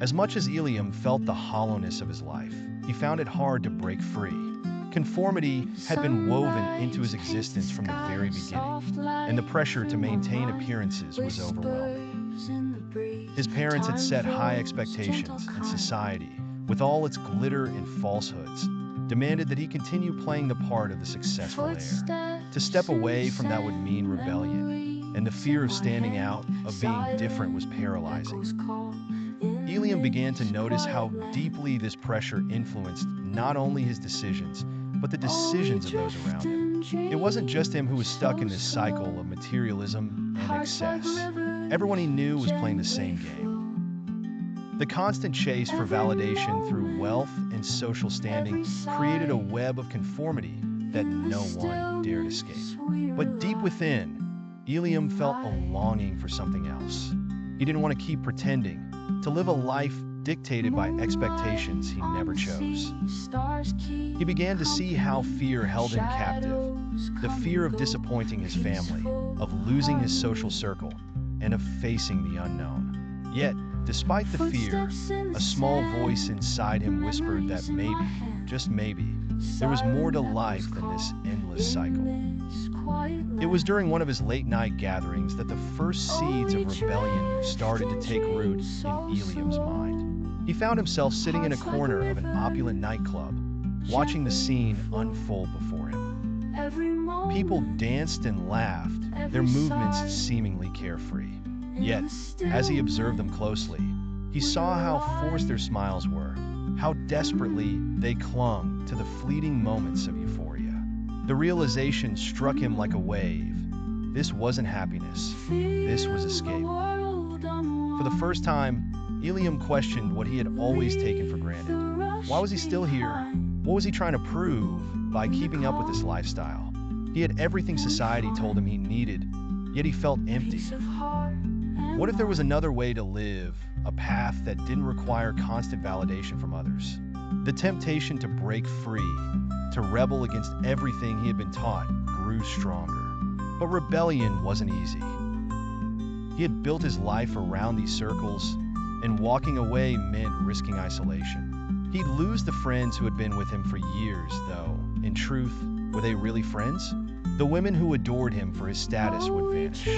As much as Eliam felt the hollowness of his life, he found it hard to break free. Conformity had been woven into his existence from the very beginning, and the pressure to maintain appearances was overwhelming. His parents had set high expectations, and society, with all its glitter and falsehoods, demanded that he continue playing the part of the successful heir. To step away from that would mean rebellion, and the fear of standing out, of being different, was paralyzing. Eliam began to notice how deeply this pressure influenced not only his decisions, but the decisions of those around him. It wasn't just him who was stuck in this cycle of materialism and excess. Everyone he knew was playing the same game. The constant chase for validation through wealth and social standing created a web of conformity that no one dared escape. But deep within, Eliam felt a longing for something else. He didn't want to keep pretending, to live a life dictated by expectations he never chose. He began to see how fear held him captive, the fear of disappointing his family, of losing his social circle, and of facing the unknown. Yet, despite the fear, a small voice inside him whispered that maybe, just maybe, there was more to life than this endless cycle. It was during one of his late-night gatherings that the first seeds of rebellion started to take root in Eliam's mind. He found himself sitting in a corner of an opulent nightclub, watching the scene unfold before him. People danced and laughed, their movements seemingly carefree. Yet, as he observed them closely, he saw how forced their smiles were, how desperately they clung to the fleeting moments of euphoria. The realization struck him like a wave. This wasn't happiness, this was escape. For the first time, Eliam questioned what he had always taken for granted. Why was he still here? What was he trying to prove by keeping up with this lifestyle? He had everything society told him he needed, yet he felt empty. What if there was another way to live, a path that didn't require constant validation from others? The temptation to break free, to rebel against everything he had been taught, grew stronger. But rebellion wasn't easy. He had built his life around these circles, and walking away meant risking isolation. He'd lose the friends who had been with him for years, though, in truth, were they really friends? The women who adored him for his status would vanish.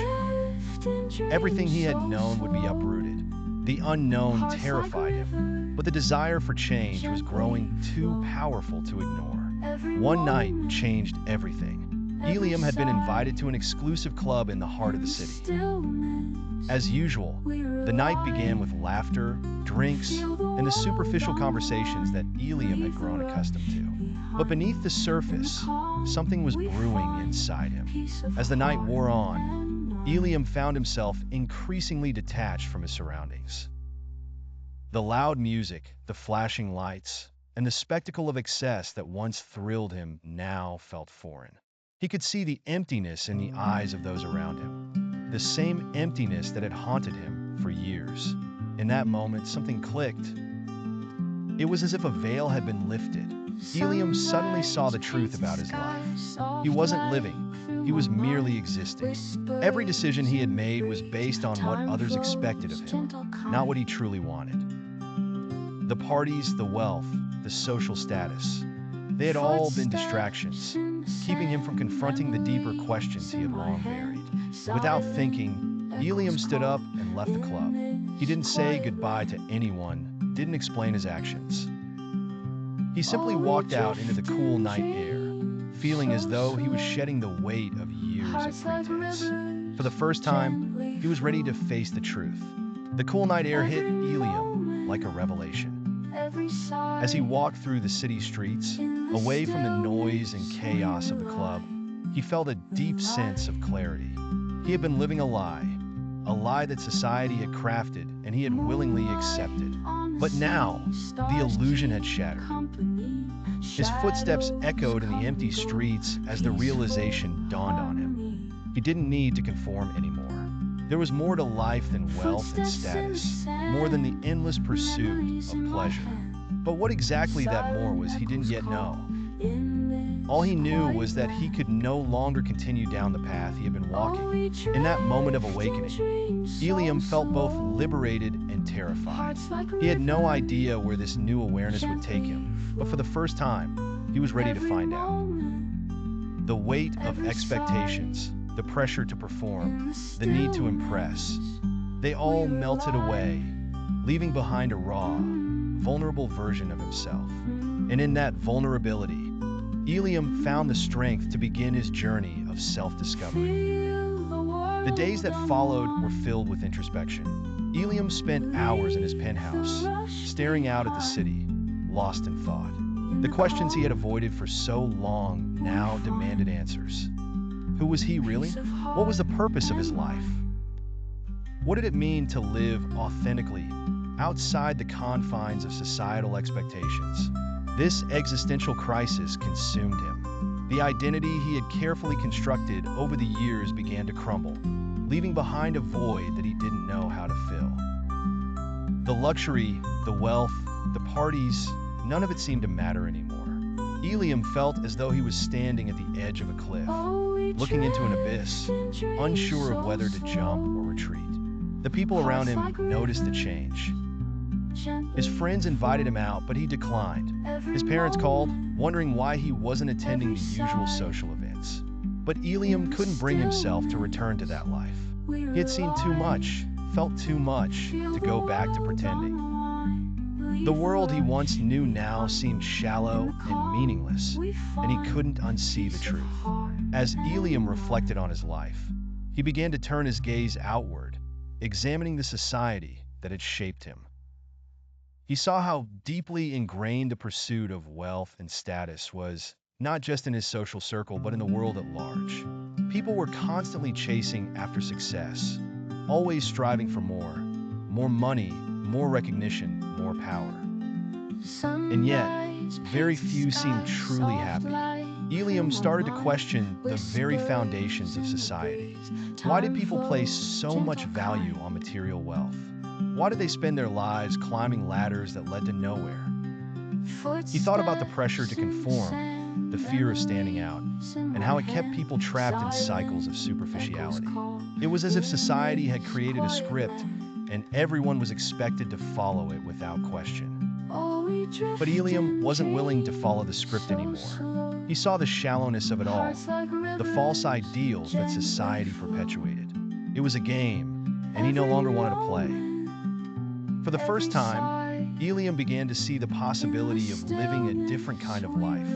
Everything he had known would be uprooted. The unknown terrified him, but the desire for change was growing too powerful to ignore. One night changed everything. Eliam had been invited to an exclusive club in the heart of the city. As usual, the night began with laughter, drinks, and the superficial conversations that Eliam had grown accustomed to. But beneath the surface, something was brewing inside him. As the night wore on, Eliam found himself increasingly detached from his surroundings. The loud music, the flashing lights, and the spectacle of excess that once thrilled him now felt foreign. He could see the emptiness in the eyes of those around him, the same emptiness that had haunted him for years. In that moment, something clicked. It was as if a veil had been lifted. Eliam suddenly saw the truth about his life. He wasn't living, he was merely existing. Every decision he had made was based on what others expected of him, not what he truly wanted. The parties, the wealth, the social status, they had all been distractions, keeping him from confronting the deeper questions he had long buried. Without thinking, Eliam stood up and left the club. He didn't say goodbye to anyone, didn't explain his actions. He simply walked out into the cool night air, feeling as though he was shedding the weight of years of pretense. For the first time, he was ready to face the truth. The cool night air hit Eliam like a revelation. As he walked through the city streets, away from the noise and chaos of the club, he felt a deep sense of clarity. He had been living a lie that society had crafted and he had willingly accepted. But now, the illusion had shattered. His footsteps echoed in the empty streets as the realization dawned on him. He didn't need to conform anymore. There was more to life than wealth and status, more than the endless pursuit of pleasure. But what exactly that more was, he didn't yet know. All he knew was that he could no longer continue down the path he had been walking. In that moment of awakening, Eliam felt both liberated and and terrified. He had no idea where this new awareness would take him, but for the first time, he was ready to find out. The weight of expectations, the pressure to perform, the need to impress, they all melted away, leaving behind a raw, vulnerable version of himself. And in that vulnerability, Eliam found the strength to begin his journey of self-discovery. The days that followed were filled with introspection. Eliam spent hours in his penthouse, staring out at the city, lost in thought. The questions he had avoided for so long now demanded answers. Who was he really? What was the purpose of his life? What did it mean to live authentically, outside the confines of societal expectations? This existential crisis consumed him. The identity he had carefully constructed over the years began to crumble, leaving behind a void that he didn't know how to fill. The luxury, the wealth, the parties, none of it seemed to matter anymore. Eliam felt as though he was standing at the edge of a cliff, looking into an abyss, unsure of whether to jump or retreat. The people around him noticed the change. His friends invited him out, but he declined. His parents called, wondering why he wasn't attending the usual social events. But Eliam couldn't bring himself to return to that life. He had seen too much, felt too much, to go back to pretending. The world he once knew now seemed shallow and meaningless, and he couldn't unsee the truth. As Eliam reflected on his life, he began to turn his gaze outward, examining the society that had shaped him. He saw how deeply ingrained the pursuit of wealth and status was, not just in his social circle, but in the world at large. People were constantly chasing after success, always striving for more money, more recognition, more power. And yet, very few seemed truly happy. Eliam started to question the very foundations of society. Why did people place so much value on material wealth? Why did they spend their lives climbing ladders that led to nowhere? He thought about the pressure to conform, the fear of standing out, and how it kept people trapped in cycles of superficiality. It was as if society had created a script, and everyone was expected to follow it without question. But Eliam wasn't willing to follow the script anymore. He saw the shallowness of it all, the false ideals that society perpetuated. It was a game, and he no longer wanted to play. For the first time, Eliam began to see the possibility of living a different kind of life,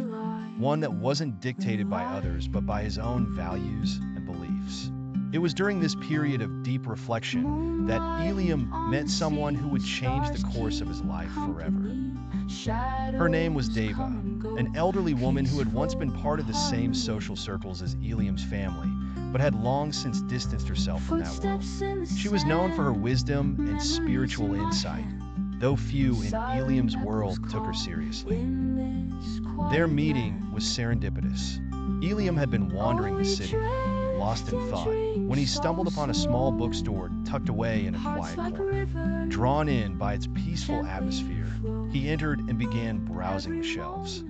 one that wasn't dictated by others but by his own values and beliefs. It was during this period of deep reflection that Eliam met someone who would change the course of his life forever. Her name was Deva, an elderly woman who had once been part of the same social circles as Eliam's family, but had long since distanced herself from that world. She was known for her wisdom and spiritual insight, though few in Eliam's world took her seriously. Their meeting was serendipitous. Eliam had been wandering the city, lost in thought, when he stumbled upon a small bookstore tucked away in a quiet corner. Drawn in by its peaceful atmosphere, he entered and began browsing the shelves.